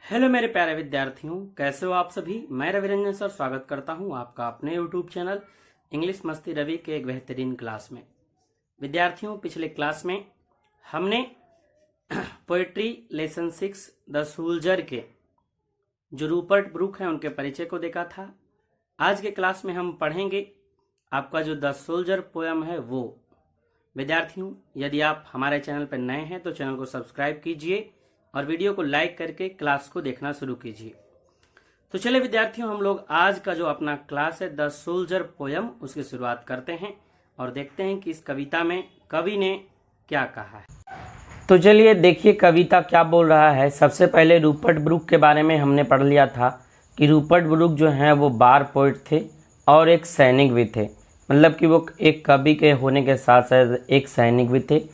Hello मेरे प्यारे विद्यार्थियों, कैसे हो आप सभी। मैं रवि रंजन सर स्वागत करता हूं आपका अपने यूट्यूब चैनल इंग्लिश मस्ती रवि के एक बेहतरीन क्लास में। विद्यार्थियों, पिछले क्लास में हमने पोएट्री लेसन 6 द सोल्जर के जो रूपर्ट ब्रूक हैं उनके परिचय को देखा था। आज के क्लास में हम पढ़ेंगे आपका जो द सोल्जर पोयम है वो। विद्यार्थियों, यदि आप हमारे चैनल पर नए हैं तो चैनल को सब्सक्राइब कीजिए और वीडियो को लाइक करके क्लास को देखना शुरू कीजिए। तो चलिए विद्यार्थियों, हम लोग आज का जो अपना क्लास है द सोल्जर पोयम उसकी शुरुआत करते हैं और देखते हैं कि इस कविता में कवि ने क्या कहा है। तो चलिए देखिए कविता क्या बोल रहा है। सबसे पहले रूपर्ट ब्रूक के बारे में हमने पढ़ लिया था कि रूपर्ट ब्रूक जो हैं वो बार पोइट थे और एक सैनिक भी थे। मतलब कि वो एक कवि के होने के साथ साथ एक सैनिक भी थे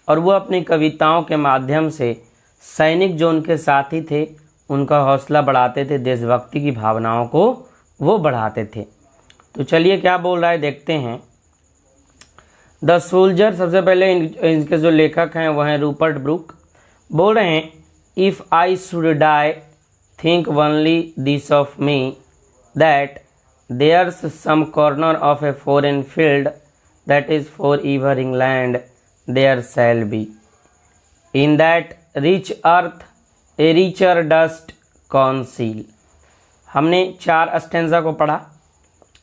और वो अपनी कविताओं के माध्यम से सैनिक जो उनके साथी थे उनका हौसला बढ़ाते थे, देशभक्ति की भावनाओं को वो बढ़ाते थे। तो चलिए क्या बोल रहा है देखते हैं। द सोल्जर, सबसे पहले इनके जो लेखक हैं वो हैं रूपर्ट ब्रूक। बोल रहे हैं, if I should die think only this of me that there's some corner of a foreign field that is for ever England there shall be in that rich earth a richer dust conceal. हमने 4 stanza को पढ़ा।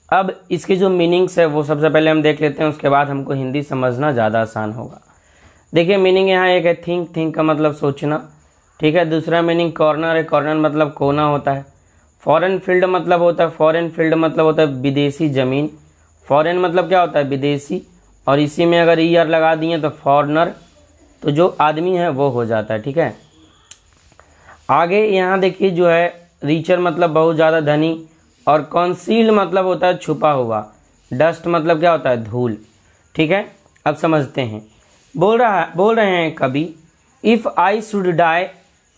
अब इसकी जो meanings है वो सबसे पहले हम देख लेते हैं, उसके बाद हमको हिंदी समझना ज़्यादा आसान होगा। देखिए मीनिंग यहाँ एक है थिंक, थिंक का मतलब सोचना, ठीक है। दूसरा मीनिंग कॉर्नर है, कॉर्नर मतलब कोना होता है। फॉरेन फील्ड मतलब होता है, फॉरेन फील्ड मतलब होता है विदेशी ज़मीन। फॉरेन मतलब क्या होता है, विदेशी, और इसी में अगर ईयर लगा दिए तो फॉरनर, तो जो आदमी है वो हो जाता है, ठीक है। आगे यहाँ देखिए जो है रीचर मतलब बहुत ज़्यादा धनी, और कॉन्सील मतलब होता है छुपा हुआ। डस्ट मतलब क्या होता है, धूल, ठीक है। अब समझते हैं। बोल रहे हैं कवि, इफ़ आई शुड डाई,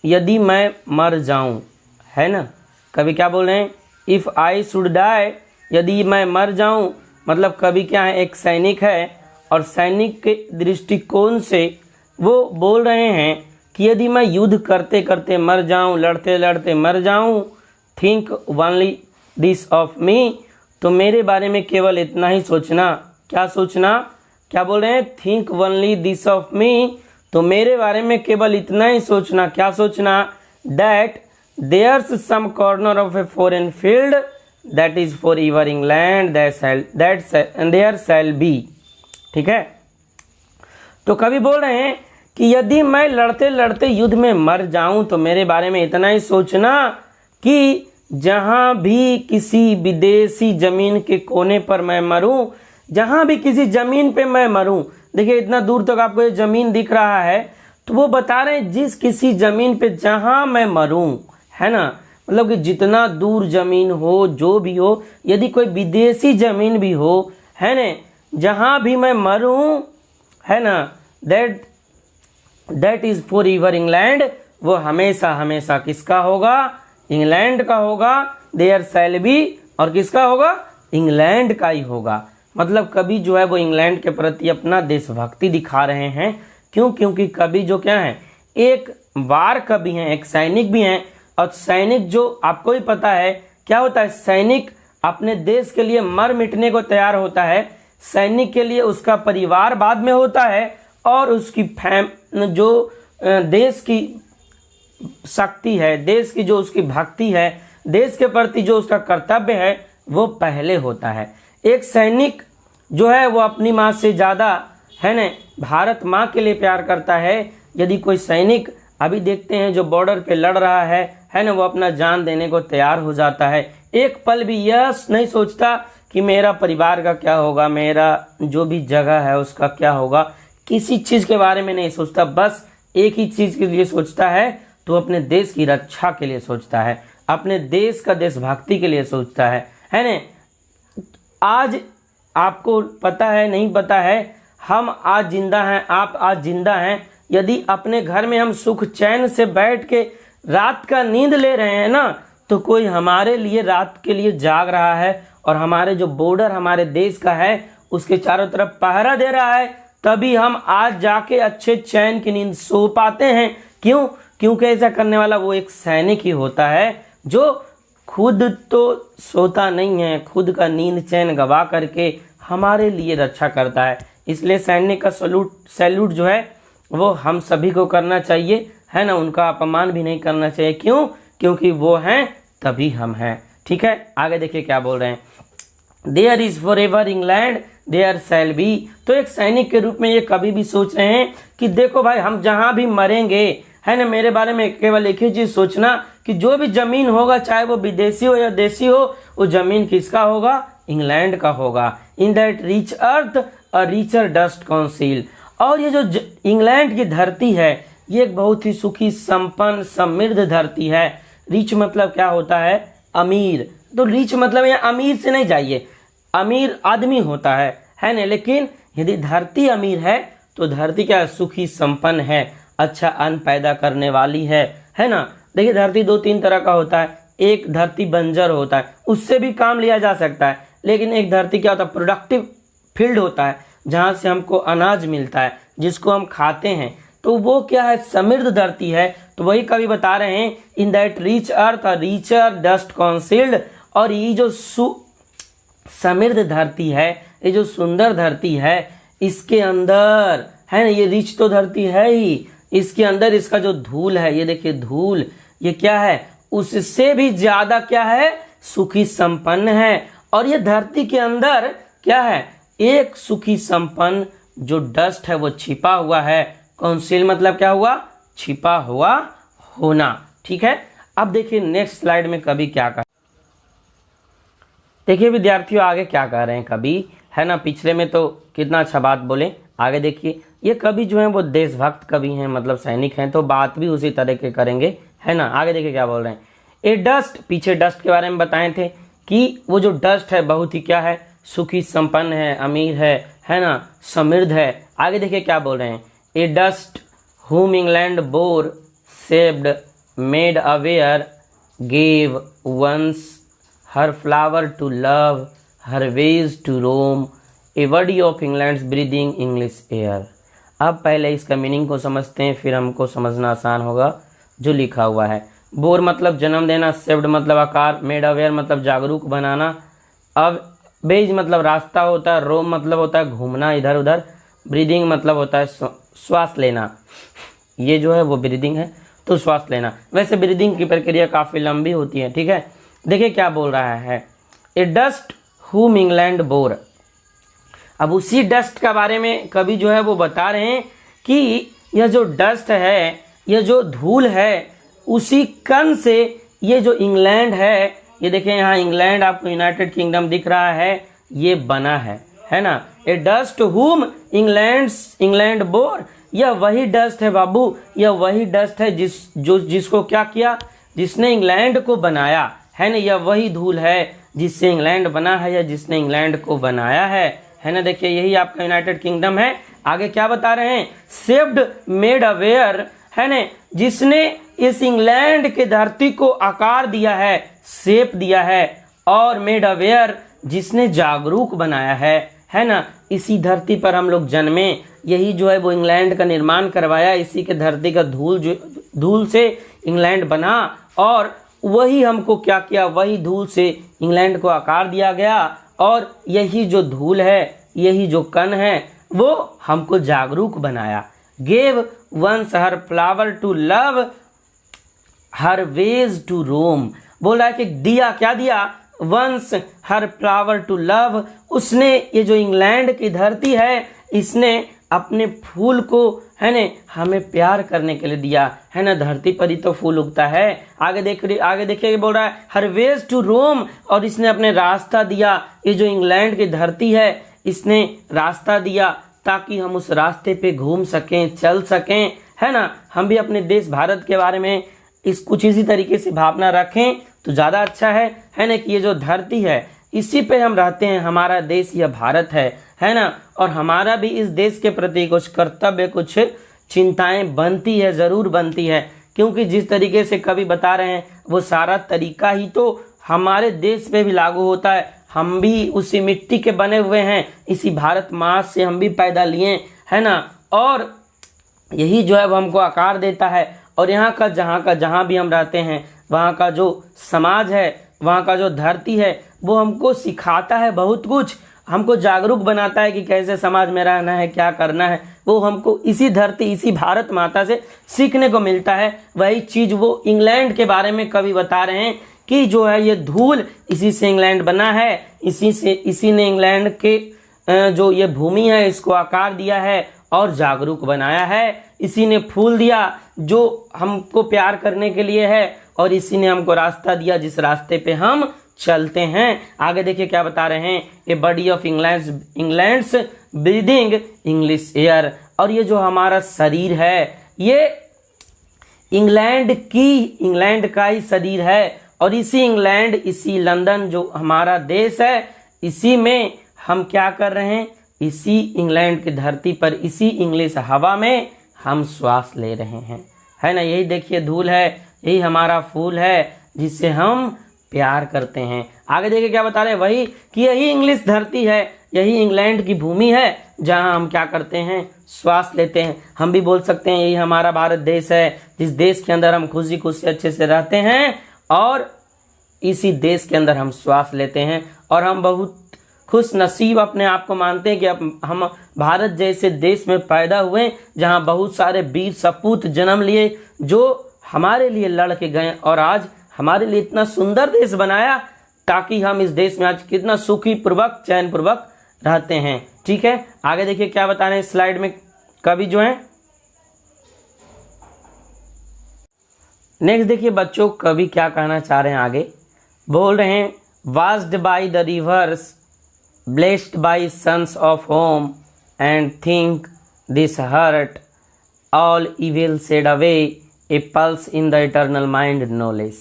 यदि मैं मर जाऊँ, है ना। कवि क्या बोल रहे हैं, इफ़ आई शुड डाई, यदि मैं मर जाऊँ। मतलब कवि क्या है, एक सैनिक है और सैनिक के दृष्टिकोण से वो बोल रहे हैं कि यदि मैं युद्ध करते करते मर जाऊं, लड़ते लड़ते मर जाऊं, थिंक ओनली दिस ऑफ मी, तो मेरे बारे में केवल इतना ही सोचना। क्या सोचना, क्या बोल रहे हैं, थिंक ओनली दिस ऑफ मी, तो मेरे बारे में केवल इतना ही सोचना। क्या सोचना, that there's some corner of a foreign field that is for ever England there shall be, ठीक है। तो कवि बोल रहे हैं कि यदि मैं लड़ते लड़ते युद्ध में मर जाऊं तो मेरे बारे में इतना ही सोचना कि जहां भी किसी विदेशी जमीन के कोने पर मैं मरूं, जहां भी किसी जमीन पे मैं मरूं। देखिए इतना दूर तक आपको ये जमीन दिख रहा है, तो वो बता रहे हैं जिस किसी जमीन पे जहां मैं मरूं, है ना। मतलब कि जितना दूर जमीन हो, जो भी हो, यदि कोई विदेशी जमीन भी हो, है ना, जहां भी मैं मरूं, है ना, that is for ever England, वो हमेशा हमेशा किसका होगा, इंग्लैंड का होगा। देयर शैल बी, और किसका होगा, इंग्लैंड का ही होगा। मतलब कवि जो है वो इंग्लैंड के प्रति अपना देशभक्ति दिखा रहे हैं। क्यों, क्योंकि कवि जो क्या है, एक वार कवि हैं, एक सैनिक भी हैं। और सैनिक जो आपको ही पता है क्या होता है, सैनिक अपने देश के लिए मर मिटने को तैयार होता है। सैनिक के लिए उसका परिवार बाद में होता है और उसकी जो देश की शक्ति है, देश की जो उसकी भक्ति है, देश के प्रति जो उसका कर्तव्य है वो पहले होता है। एक सैनिक जो है वो अपनी माँ से ज़्यादा, है ना, भारत माँ के लिए प्यार करता है। यदि कोई सैनिक अभी देखते हैं जो बॉर्डर पे लड़ रहा है ना, वो अपना जान देने को तैयार हो जाता है। एक पल भी यह नहीं सोचता कि मेरा परिवार का क्या होगा, मेरा जो भी जगह है उसका क्या होगा, किसी चीज़ के बारे में नहीं सोचता। बस एक ही चीज़ के लिए सोचता है, तो अपने देश की रक्षा के लिए सोचता है, अपने देश का देशभक्ति के लिए सोचता है ना। आज आपको पता है, नहीं पता है, हम आज जिंदा हैं, आप आज जिंदा हैं। यदि अपने घर में हम सुख चैन से बैठ के रात का नींद ले रहे हैं ना, तो कोई हमारे लिए रात के लिए जाग रहा है और हमारे जो बॉर्डर हमारे देश का है उसके चारों तरफ पहरा दे रहा है। तभी हम आज जाके अच्छे चैन की नींद सो पाते हैं। क्यों? क्योंकि ऐसा करने वाला वो एक सैनिक ही होता है जो खुद तो सोता नहीं है, खुद का नींद चैन गवा करके हमारे लिए रक्षा करता है। इसलिए सैनिक का सैल्यूट जो है वो हम सभी को करना चाहिए, है ना। उनका अपमान भी नहीं करना चाहिए। क्यों? क्योंकि वो हैं तभी हम हैं। ठीक है, आगे देखिए क्या बोल रहे हैं। There is for ever England there shall be. तो एक सैनिक के रूप में ये कभी भी सोच रहे हैं कि देखो भाई, हम जहां भी मरेंगे, है ना, मेरे बारे में केवल एक ही चीज सोचना कि जो भी जमीन होगा, चाहे वो विदेशी हो या देशी हो, वो जमीन किसका होगा? इंग्लैंड का होगा। In that rich earth a richer dust conceal. और ये जो इंग्लैंड की धरती है, ये एक बहुत ही सुखी, संपन्न, समृद्ध धरती है। रिच मतलब क्या होता है? अमीर। तो रिच मतलब यहाँ अमीर से नहीं जाइए, अमीर आदमी होता है ना। लेकिन यदि धरती अमीर है तो धरती क्या? सुखी, संपन्न है, अच्छा अन्न पैदा करने वाली है ना। देखिए, धरती दो तीन तरह का होता है। एक धरती बंजर होता है, उससे भी काम लिया जा सकता है। लेकिन एक धरती क्या होता है? प्रोडक्टिव फील्ड होता है, जहाँ से हमको अनाज मिलता है, जिसको हम खाते हैं। तो वो क्या है? समृद्ध धरती है। तो वही कवि बता रहे हैं, in that rich earth richer dust concealed. और ये जो समृद्ध धरती है, ये जो सुंदर धरती है, इसके अंदर, है ना, ये रिच तो धरती है ही, इसके अंदर इसका जो धूल है, ये देखिए धूल, ये क्या है? उससे भी ज्यादा क्या है? सुखी संपन्न है। और ये धरती के अंदर क्या है? एक सुखी संपन्न जो डस्ट है वो छिपा हुआ है। काउंसिल मतलब क्या हुआ? छिपा हुआ होना। ठीक है, अब देखिए नेक्स्ट स्लाइड में कवि क्या कहा। देखिए विद्यार्थियों, आगे क्या कह रहे हैं कवि, है ना। पिछले में तो कितना अच्छा बात बोले, आगे देखिए। ये कवि जो है वो देशभक्त कवि हैं, मतलब सैनिक हैं, तो बात भी उसी तरह के करेंगे, है ना। आगे देखिए क्या बोल रहे हैं। ए डस्ट, पीछे डस्ट के बारे में बताए थे कि वो जो डस्ट है बहुत ही क्या है? सुखी, संपन्न है, अमीर है ना, समृद्ध है। आगे देखिए क्या बोल रहे हैं। ए dust whom England bore, saved, made aware, gave once her flower to love, her ways to roam, a body of England's breathing English air। अब पहले इसका मीनिंग को समझते हैं, फिर हमको समझना आसान होगा जो लिखा हुआ है। बोर मतलब जन्म देना, सेव्ड मतलब आकार, मेड अवेयर मतलब जागरूक बनाना, अब बेज मतलब रास्ता होता है, रोम मतलब होता है घूमना इधर उधर, ब्रीदिंग मतलब होता है श्वास लेना। ये जो है वो ब्रीदिंग है, तो श्वास लेना। वैसे ब्रीदिंग की प्रक्रिया काफ़ी लंबी होती है। ठीक है, देखिए क्या बोल रहा है। ए डस्ट whom इंग्लैंड बोर। अब उसी डस्ट का बारे में कवि जो है वो बता रहे हैं कि यह जो डस्ट है, यह जो धूल है, उसी कण से ये जो इंग्लैंड है, ये देखिए यहाँ इंग्लैंड आपको यूनाइटेड किंगडम दिख रहा है, ये बना है ना। ए डस्ट whom इंग्लैंड बोर, यह वही डस्ट है बाबू, यह वही डस्ट है जिसको क्या किया? जिसने इंग्लैंड को बनाया, है ना। यह वही धूल है जिससे इंग्लैंड बना है, या जिसने इंग्लैंड को बनाया है ना। देखिए यही आपका यूनाइटेड किंगडम है। आगे क्या बता रहे हैं। सेव्ड, मेड अवेयर, है ना, जिसने इस इंग्लैंड के धरती को आकार दिया है, शेप दिया है, और मेड अवेयर, जिसने जागरूक बनाया है ना। इसी धरती पर हम लोग जन्मे, यही जो है वो इंग्लैंड का निर्माण करवाया, इसी के धरती का धूल से इंग्लैंड बना, और वही हमको क्या किया? वही धूल से इंग्लैंड को आकार दिया गया, और यही जो धूल है, यही जो कण है, वो हमको जागरूक बनाया। Gave once her flower to love, her ways to roam. बोल रहा है कि दिया, क्या दिया? Once her flower to love, उसने, ये जो इंग्लैंड की धरती है, इसने अपने फूल को, है ना, हमें प्यार करने के लिए दिया, है ना। धरती पर ही तो फूल उगता है। आगे देखिए बोल रहा है हर वेज टू रोम, और इसने अपने रास्ता दिया। ये जो इंग्लैंड की धरती है, इसने रास्ता दिया ताकि हम उस रास्ते पे घूम सकें, चल सकें, है ना। हम भी अपने देश भारत के बारे में कुछ इसी तरीके से भावना रखें तो ज़्यादा अच्छा है ना। कि ये जो धरती है, इसी पे हम रहते हैं, हमारा देश यह भारत है ना। और हमारा भी इस देश के प्रति कुछ कर्तव्य, कुछ चिंताएं बनती है, ज़रूर बनती है, क्योंकि जिस तरीके से कवि बता रहे हैं वो सारा तरीका ही तो हमारे देश पे भी लागू होता है। हम भी उसी मिट्टी के बने हुए हैं, इसी भारत माँ से हम भी पैदा लिए, है ना। और यही जो है वो हमको आकार देता है, और यहाँ का जहाँ भी हम रहते हैं वहाँ का जो समाज है, वहाँ का जो धरती है, वो हमको सिखाता है बहुत कुछ, हमको जागरूक बनाता है कि कैसे समाज में रहना है, क्या करना है। वो हमको इसी धरती, इसी भारत माता से सीखने को मिलता है। वही चीज़ वो इंग्लैंड के बारे में कवि बता रहे हैं कि जो है ये धूल, इसी से इंग्लैंड बना है, इसी ने इंग्लैंड के जो ये भूमि है इसको आकार दिया है और जागरूक बनाया है। इसी ने फूल दिया जो हमको प्यार करने के लिए है, और इसी ने हमको रास्ता दिया जिस रास्ते पे हम चलते हैं। आगे देखिए क्या बता रहे हैं, a body of England's breathing English air. और ये जो हमारा शरीर है ये इंग्लैंड का ही शरीर है, और इसी इंग्लैंड, इसी लंदन जो हमारा देश है, इसी में हम क्या कर रहे हैं, इसी इंग्लैंड की धरती पर, इसी इंग्लिश हवा में हम श्वास ले रहे हैं, है ना। यही देखिए धूल है, यही हमारा फूल है जिससे हम प्यार करते हैं। आगे देखिए क्या बता रहे हैं, वही कि यही इंग्लिश धरती है, यही इंग्लैंड की भूमि है जहां हम क्या करते हैं, श्वास लेते हैं। हम भी बोल सकते हैं यही हमारा भारत देश है, जिस देश के अंदर हम खुशी खुशी अच्छे से रहते हैं, और इसी देश के अंदर हम श्वास लेते हैं। और हम बहुत खुश नसीब अपने आप को मानते हैं कि हम भारत जैसे देश में पैदा हुए, जहां बहुत सारे वीर सपूत जन्म लिए जो हमारे लिए लड़ के गए, और आज हमारे लिए इतना सुंदर देश बनाया ताकि हम इस देश में आज कितना सुखी पूर्वक, चैन पूर्वक रहते हैं। ठीक है, आगे देखिए क्या बता रहे हैं स्लाइड में कवि जो है। नेक्स्ट देखिए बच्चों, कवि क्या कहना चाह रहे हैं, आगे बोल रहे हैं, washed by the rivers, blessed by suns of home, and think this heart all evil shed away, a pulse in the eternal mind knowledge.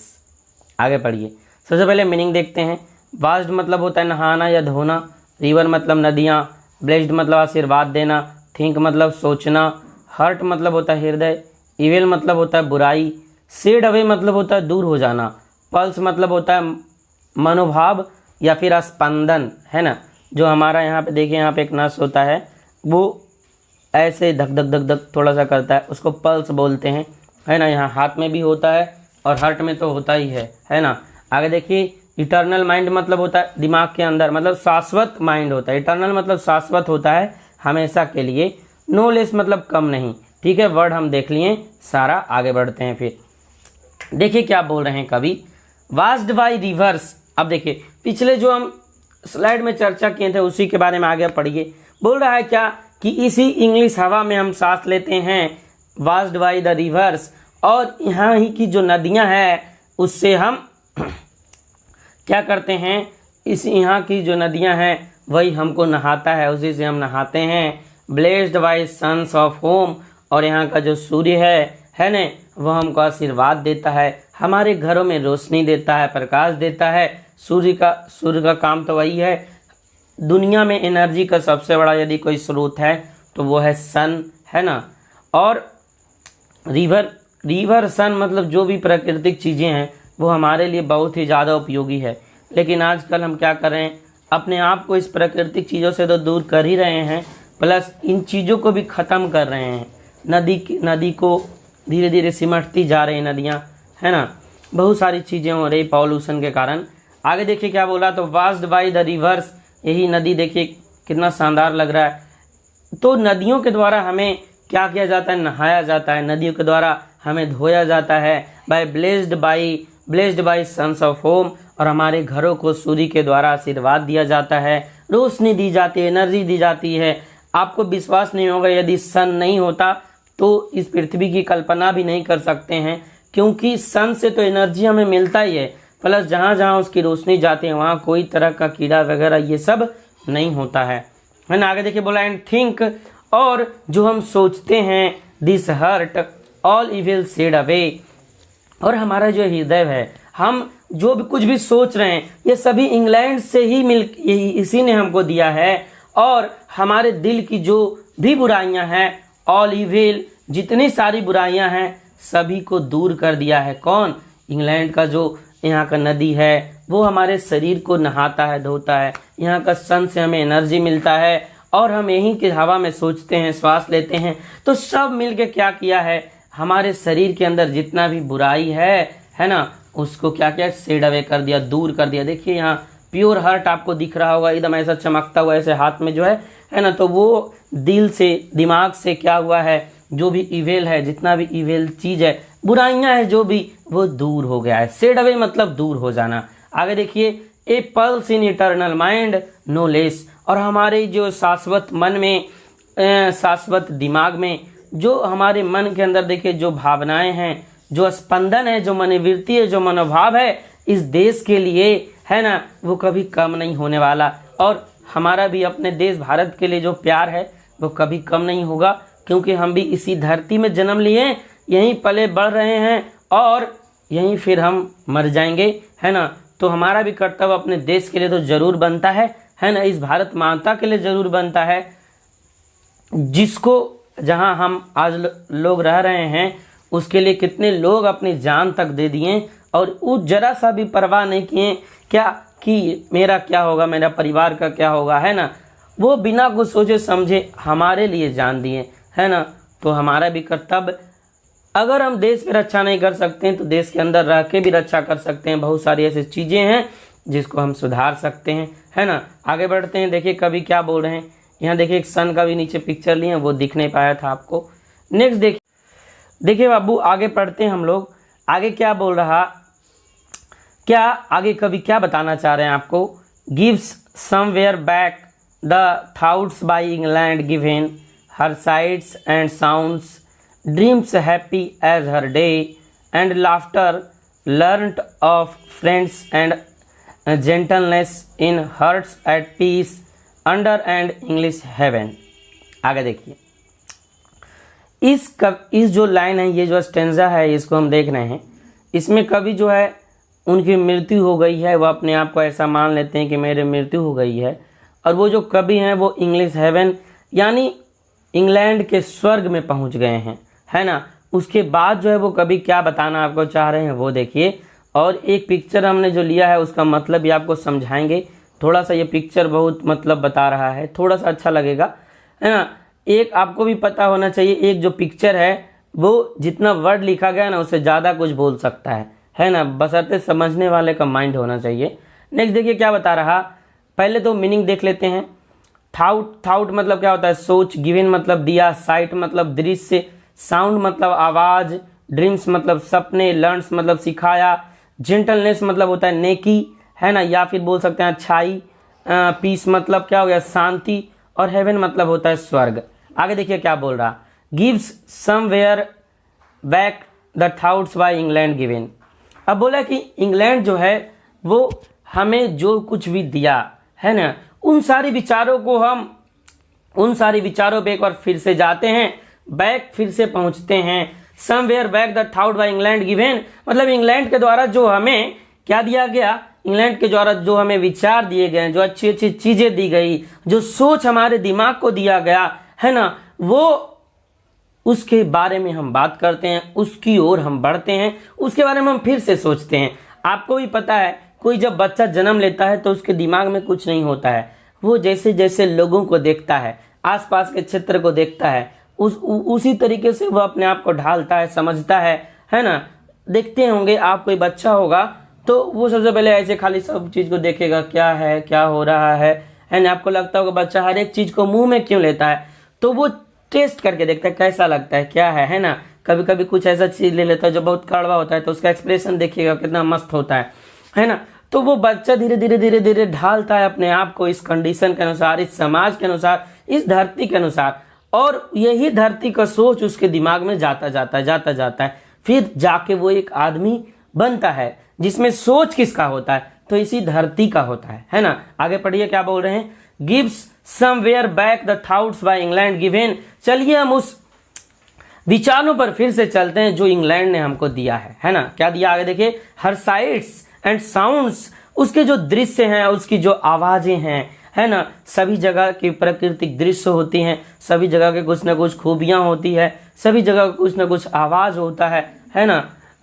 आगे पढ़िए। सबसे पहले मीनिंग देखते हैं। वास्ड मतलब होता है नहाना या धोना, रिवर मतलब नदियाँ, ब्लेस्ड मतलब आशीर्वाद देना, थिंक मतलब सोचना, हर्ट मतलब होता है हृदय, इविल मतलब होता है बुराई, सेड अवे मतलब होता है दूर हो जाना, पल्स मतलब होता है मनोभाव या फिर स्पंदन, है ना। जो हमारा यहाँ पे देखिए, यहाँ पे एक नस होता है, वो ऐसे धक धक धक धक थोड़ा सा करता है, उसको पल्स बोलते हैं, है ना। यहाँ हाथ में भी होता है और हार्ट में तो होता ही है ना। आगे देखिए, इटर्नल माइंड मतलब होता है दिमाग के अंदर, मतलब शाश्वत माइंड होता है। इटर्नल मतलब शाश्वत होता है, हमेशा के लिए। नो लेस मतलब कम नहीं। ठीक है, वर्ड हम देख लिए सारा। आगे बढ़ते हैं फिर देखिए क्या बोल रहे हैं कवि, वास्ड बाय रिवर्स। अब देखिए पिछले जो हम स्लाइड में चर्चा किए थे उसी के बारे में आगे पढ़िए। बोल रहा है क्या कि इसी इंग्लिश हवा में हम सांस लेते हैं, वास्ड बाय द रिवर्स, और यहाँ ही की जो नदियाँ हैं उससे हम क्या करते हैं, इस यहाँ की जो नदियाँ हैं वही हमको नहाता है, उसी से हम नहाते हैं। Blessed by suns of home, और यहाँ का जो सूर्य है ना, वह हमको आशीर्वाद देता है, हमारे घरों में रोशनी देता है, प्रकाश देता है। सूर्य का काम तो वही है। दुनिया में एनर्जी का सबसे बड़ा यदि कोई स्रोत है तो वो है सन, है ना। और रिवर सन मतलब जो भी प्राकृतिक चीज़ें हैं वो हमारे लिए बहुत ही ज़्यादा उपयोगी है। लेकिन आजकल हम क्या कर रहे हैं, अपने आप को इस प्राकृतिक चीज़ों से तो दूर कर ही रहे हैं, प्लस इन चीज़ों को भी ख़त्म कर रहे हैं। नदी को धीरे धीरे सिमटती जा रही नदियाँ, है ना। बहुत सारी चीज़ें हो रही पॉल्यूशन के कारण। आगे देखिए क्या बोला, तो वास्ड बाय द रिवर्स, यही नदी देखिए कितना शानदार लग रहा है। तो नदियों के द्वारा हमें क्या किया जाता है, नहाया जाता है, नदियों के द्वारा हमें धोया जाता है। Blessed by suns of home, और हमारे घरों को सूर्य के द्वारा आशीर्वाद दिया जाता है, रोशनी दी जाती है, एनर्जी दी जाती है। आपको विश्वास नहीं होगा, यदि सन नहीं होता तो इस पृथ्वी की कल्पना भी नहीं कर सकते हैं, क्योंकि सन से तो एनर्जी हमें मिलता ही है, प्लस जहाँ जहाँ उसकी रोशनी जाती है वहाँ कोई तरह का कीड़ा वगैरह ये सब नहीं होता है ना। आगे देखिए बोला, एंड थिंक, और जो हम सोचते हैं, this heart all evil shed away, और हमारा जो हृदय है, हम जो भी कुछ भी सोच रहे हैं ये सभी इंग्लैंड से ही इसी ने हमको दिया है। और हमारे दिल की जो भी बुराइयां हैं, ऑल इविल, जितनी सारी बुराइयां हैं सभी को दूर कर दिया है। कौन? इंग्लैंड का जो यहाँ का नदी है वो हमारे शरीर को नहाता है, धोता है। यहाँ का सन से हमें एनर्जी मिलता है, और हम यहीं की हवा में सोचते हैं, श्वास लेते हैं। तो सब मिलके क्या किया है, हमारे शरीर के अंदर जितना भी बुराई है ना, उसको क्या किया, शेड अवे कर दिया, दूर कर दिया। देखिए यहाँ प्योर हार्ट आपको दिख रहा होगा, एकदम ऐसा चमकता हुआ ऐसे हाथ में जो है ना, तो वो दिल से दिमाग से क्या हुआ है, जो भी इवेल है, जितना भी इवेल चीज है, बुराइयां है जो भी, वो दूर हो गया है। शेड अवे मतलब दूर हो जाना। आगे देखिए, a pulse in eternal mind no less, और हमारे जो शाश्वत मन में, शाश्वत दिमाग में, जो हमारे मन के अंदर देखिए जो भावनाएं हैं, जो स्पंदन है, जो मनोवृत्ति है, जो मनोभाव है इस देश के लिए, है ना, वो कभी कम नहीं होने वाला। और हमारा भी अपने देश भारत के लिए जो प्यार है वो कभी कम नहीं होगा, क्योंकि हम भी इसी धरती में जन्म लिए, यहीं पले बढ़ रहे हैं और यहीं फिर हम मर जाएंगे, है ना। तो हमारा भी कर्तव्य अपने देश के लिए तो जरूर बनता है ना, इस भारत माता के लिए जरूर बनता है, जिसको जहां हम आज लोग रह रहे हैं उसके लिए कितने लोग अपनी जान तक दे दिए, और उस जरा सा भी परवाह नहीं किए क्या कि मेरा क्या होगा, मेरा परिवार का क्या होगा, है ना। वो बिना कुछ सोचे समझे हमारे लिए जान दिए, है ना। तो हमारा भी कर्तव्य, अगर हम देश में रक्षा नहीं कर सकते हैं तो देश के अंदर रह के भी रक्षा कर सकते हैं। बहुत सारी ऐसी चीज़ें हैं जिसको हम सुधार सकते हैं, है ना। आगे बढ़ते हैं। देखिए कवि क्या बोल रहे हैं, यहाँ देखिए एक सन का भी नीचे पिक्चर लिए, वो दिख नहीं पाया था आपको। नेक्स्ट देखिए बाबू, आगे पढ़ते हैं हम लोग। आगे क्या बोल रहा, क्या आगे कवि क्या बताना चाह रहे हैं आपको, gives somewhere back the thoughts by England given her sights and sounds, dreams happy as her day and laughter learnt of friends and gentleness in hearts at peace under and English heaven। आगे देखिए, इस जो line है, ये जो stanza है, इसको हम देख रहे हैं। इसमें कवि जो है उनकी मृत्यु हो गई है, वो अपने आप को ऐसा मान लेते हैं कि मेरी मृत्यु हो गई है, और वो जो कवि हैं वो इंग्लिश हेवन यानी इंग्लैंड के स्वर्ग में पहुंच गए हैं, है ना। उसके बाद जो है वो कवि क्या बताना आपको चाह रहे हैं वो देखिए, और एक पिक्चर हमने जो लिया है उसका मतलब भी आपको समझाएंगे। थोड़ा सा ये पिक्चर बहुत मतलब बता रहा है, थोड़ा सा अच्छा लगेगा, है ना। एक आपको भी पता होना चाहिए, एक जो पिक्चर है वो जितना वर्ड लिखा गया ना उससे ज़्यादा कुछ बोल सकता है ना, बशर्ते समझने वाले का माइंड होना चाहिए। नेक्स्ट देखिए क्या बता रहा, पहले तो मीनिंग देख लेते हैं। थाउट मतलब क्या होता है, सोच, गिवन मतलब दिया, साइट मतलब दृश्य, साउंड मतलब आवाज, ड्रीम्स मतलब सपने, लर्न्स मतलब सिखाया, जेंटलनेस मतलब होता है नेकी, है ना, या फिर बोल सकते हैं अच्छाई, पीस मतलब क्या हो गया, शांति, और हेवन मतलब होता है स्वर्ग। आगे देखिए क्या बोल रहा, gives somewhere back the thoughts by England given. अब बोला कि इंग्लैंड जो है वो हमें जो कुछ भी दिया है ना, उन सारी विचारों को हम, उन सारी विचारों पे एक बार फिर से जाते हैं, बैक फिर से पहुंचते हैं। Somewhere back the thought bye England given मतलब इंग्लैंड के द्वारा जो हमें क्या दिया गया, इंग्लैंड के द्वारा जो हमें विचार दिए गए, जो अच्छी अच्छी चीजें दी गई, जो सोच हमारे दिमाग को दिया गया, है ना, वो उसके बारे में हम बात करते हैं, उसकी ओर हम बढ़ते हैं, उसके बारे में हम फिर से सोचते हैं। आपको भी पता है, कोई जब बच्चा जन्म लेता है तो उसके दिमाग में कुछ नहीं होता है, वो जैसे जैसे लोगों को देखता है, आसपास के क्षेत्र को देखता है, उसी तरीके से वो अपने आप को ढालता है, समझता है ना। देखते होंगे आप, कोई बच्चा होगा तो वो सबसे पहले ऐसे खाली सब चीज को देखेगा, क्या है, क्या हो रहा है ना। आपको लगता होगा बच्चा हर एक चीज को मुंह में क्यों लेता है, तो वो टेस्ट करके देखता है कैसा लगता है, क्या है ना। कभी कभी कुछ ऐसा चीज ले लेता है जो बहुत कड़वा होता है, तो उसका एक्सप्रेशन देखिएगा कितना मस्त होता है ना। तो वो बच्चा धीरे धीरे धीरे धीरे ढालता है अपने आप को इस कंडीशन के अनुसार, इस समाज के अनुसार, इस धरती के अनुसार, और यही धरती का सोच उसके दिमाग में जाता है, फिर जाके वो एक आदमी बनता है जिसमें सोच किसका होता है, तो इसी धरती का होता है ना। आगे पढ़िए क्या बोल रहे हैं, gives somewhere back the thoughts by England given. चलिए हम उस विचारों पर फिर से चलते हैं जो इंग्लैंड ने हमको दिया है ना। क्या दिया आगे देखिए, हर साइट्स एंड साउंड्स, उसके जो दृश्य हैं, उसकी जो आवाजें हैं, है ना, सभी जगह की प्राकृतिक दृश्य होती हैं, सभी जगह के कुछ ना कुछ खूबियां होती है, सभी जगह कुछ ना कुछ आवाज होता है ना।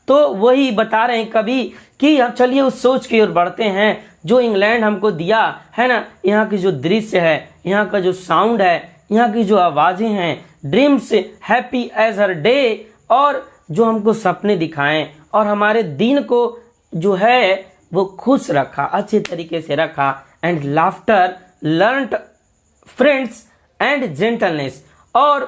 तो वही बता रहे हैं कभी कि अब चलिए उस सोच की ओर बढ़ते हैं जो इंग्लैंड हमको दिया है ना। यहाँ की जो दृश्य है, यहाँ का जो साउंड है, यहाँ की जो आवाजें हैं, dreams happy as her day, और जो हमको सपने दिखाएं और हमारे दिन को जो है वो खुश रखा, अच्छे तरीके से रखा। And laughter learned friends and gentleness, और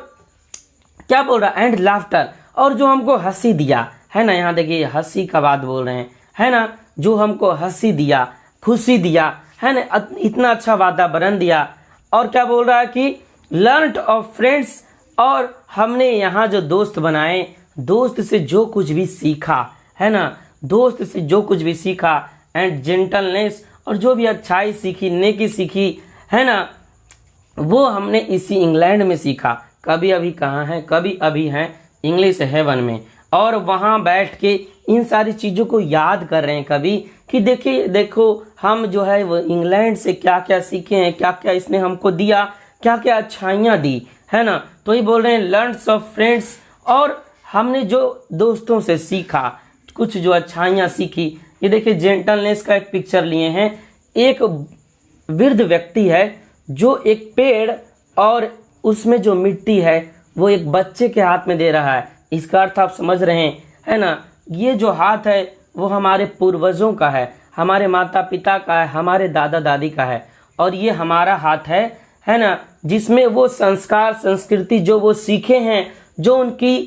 क्या बोल रहा है, एंड लाफ्टर, और जो हमको हंसी दिया है ना, यहाँ देखिए हंसी का बात बोल रहे हैं, है ना, जो हमको हंसी दिया, खुशी दिया, है ना, इतना अच्छा वातावरण दिया। और क्या बोल रहा है कि लर्नड ऑफ फ्रेंड्स, और हमने यहाँ जो दोस्त बनाए, दोस्त से जो कुछ भी सीखा, है ना, दोस्त से जो कुछ भी सीखा। एंड जेंटलनेस, और जो भी अच्छाई सीखी, नेकी सीखी, है ना, वो हमने इसी इंग्लैंड में सीखा। कभी अभी कहाँ हैं, कभी अभी हैं इंग्लिश हेवन में, और वहाँ बैठ के इन सारी चीज़ों को याद कर रहे हैं कभी, कि देखिए देखो हम जो है वो इंग्लैंड से क्या क्या सीखे हैं, क्या क्या इसने हमको दिया, क्या क्या अच्छाइयाँ दी, है ना। तो ये बोल रहे हैं लर्न्स ऑफ फ्रेंड्स, और हमने जो दोस्तों से सीखा, कुछ जो अच्छाइयाँ सीखी। ये देखिए जेंटलनेस का एक पिक्चर लिए हैं, एक वृद्ध व्यक्ति है जो एक पेड़ और उसमें जो मिट्टी है वो एक बच्चे के हाथ में दे रहा है। इसका अर्थ आप समझ रहे हैं, है ना। ये जो हाथ है वो हमारे पूर्वजों का है, हमारे माता पिता का है, हमारे दादा दादी का है, और ये हमारा हाथ है ना, जिसमें वो संस्कार संस्कृति जो वो सीखे हैं, जो उनकी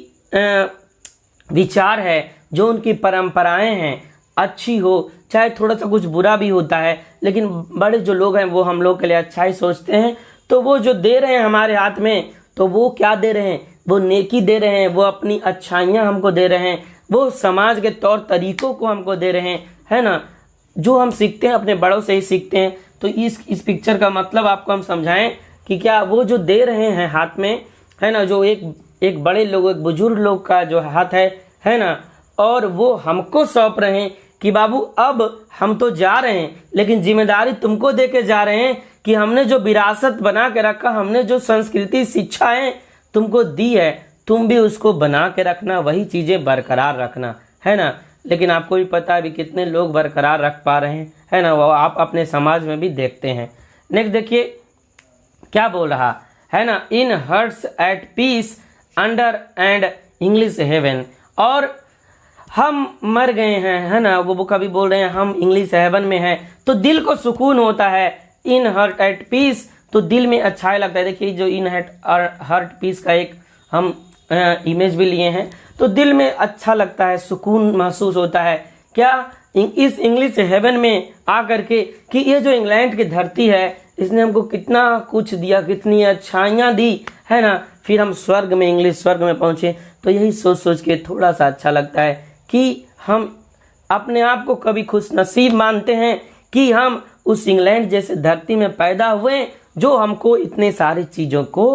विचार है, जो उनकी परंपराएं हैं, अच्छी हो चाहे थोड़ा सा कुछ बुरा भी होता है, लेकिन बड़े जो लोग हैं वो हम लोग के लिए अच्छा ही सोचते हैं। तो वो जो दे रहे हैं हमारे हाथ में, तो वो क्या दे रहे हैं, वो नेकी दे रहे हैं, वो अपनी अच्छाइयाँ हमको दे रहे हैं, वो समाज के तौर तरीकों को हमको दे रहे हैं, है ना, जो हम सीखते हैं अपने बड़ों से ही सीखते हैं। तो इस पिक्चर का मतलब आपको हम समझाएं कि क्या वो जो दे रहे हैं हाथ में, है ना, जो एक बड़े लोग, एक बुजुर्ग लोग का जो हाथ है ना, और वो हमको सौंप रहे हैं कि बाबू अब हम तो जा रहे हैं, लेकिन जिम्मेदारी तुमको दे के जा रहे हैं कि हमने जो विरासत बना के रखा, हमने जो संस्कृति शिक्षाएं तुमको दी है, तुम भी उसको बना के रखना, वही चीज़ें बरकरार रखना, है ना। लेकिन आपको भी पता है अभी कितने लोग बरकरार रख पा रहे हैं, है ना, वो आप अपने समाज में भी देखते हैं। नेक्स्ट देखिए क्या बोल रहा है ना, in hearts at peace under an English heaven, और हम मर गए हैं, है ना, वो कभी बोल रहे हैं हम इंग्लिश हेवन में हैं, तो दिल को सुकून होता है। इन हर्ट एट पीस, तो दिल में अच्छा लगता है। देखिए जो इन हर्ट पीस का एक हम इमेज भी लिए हैं, तो दिल में अच्छा लगता है, सुकून महसूस होता है। क्या इस इंग्लिश हेवन में आकर के, कि ये जो इंग्लैंड की धरती है इसने हमको कितना कुछ दिया, कितनी अच्छाइयाँ दी, है ना, फिर हम स्वर्ग में, इंग्लिश स्वर्ग में पहुँचे। तो यही सोच सोच के थोड़ा सा अच्छा लगता है कि हम अपने आप को कभी खुश नसीब मानते हैं कि हम उस इंग्लैंड जैसे धरती में पैदा हुए जो हमको इतने सारी चीज़ों को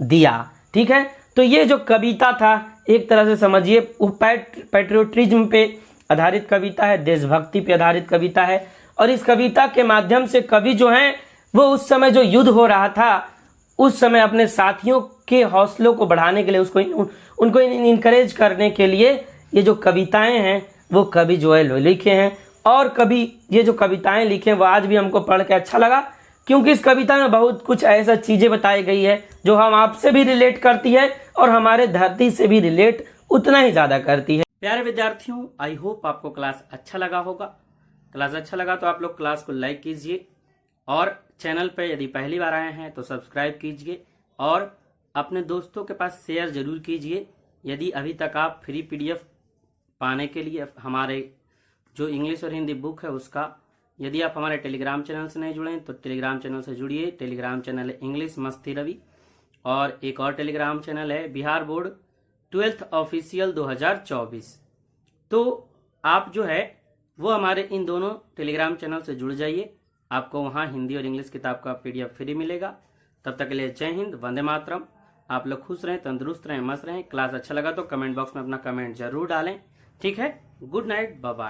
दिया। ठीक है, तो ये जो कविता था एक तरह से समझिए वो पैट्रियोटिज्म पे आधारित कविता है, देशभक्ति पे आधारित कविता है। और इस कविता के माध्यम से कवि जो हैं वो उस समय जो युद्ध हो रहा था उस समय अपने साथियों के हौसलों को बढ़ाने के लिए, उनको इनकरेज करने के लिए ये जो कविताएं हैं वो कवि जो है लिखे हैं। और कभी ये जो कविताएं लिखे वो आज भी हमको पढ़ के अच्छा लगा, क्योंकि इस कविता में बहुत कुछ ऐसा चीज़ें बताई गई है जो हम आपसे भी रिलेट करती है और हमारे धरती से भी रिलेट उतना ही ज़्यादा करती है। प्यारे विद्यार्थियों, आई होप आपको क्लास अच्छा लगा होगा। क्लास अच्छा लगा तो आप लोग क्लास को लाइक कीजिए, और चैनल पर यदि पहली बार आए हैं तो सब्सक्राइब कीजिए, और अपने दोस्तों के पास शेयर जरूर कीजिए। यदि अभी तक आप फ्री PDF पाने के लिए हमारे जो इंग्लिश और हिंदी बुक है उसका, यदि आप हमारे टेलीग्राम चैनल से नहीं जुड़े हैं तो टेलीग्राम चैनल से जुड़िए। टेलीग्राम चैनल है इंग्लिश मस्ती रवि, और एक और टेलीग्राम चैनल है बिहार बोर्ड 12th ऑफिशियल 2024। तो आप जो है वो हमारे इन दोनों टेलीग्राम चैनल से जुड़ जाइए, आपको वहाँ हिंदी और इंग्लिश किताब का PDF फ्री मिलेगा। तब तक के लिए जय हिंद, वंदे मातरम। आप लोग खुश रहें, तंदुरुस्त रहें, मस्त रहें। क्लास अच्छा लगा तो कमेंट बॉक्स में अपना कमेंट जरूर डालें। ठीक है, गुड नाइट, बाय बाय।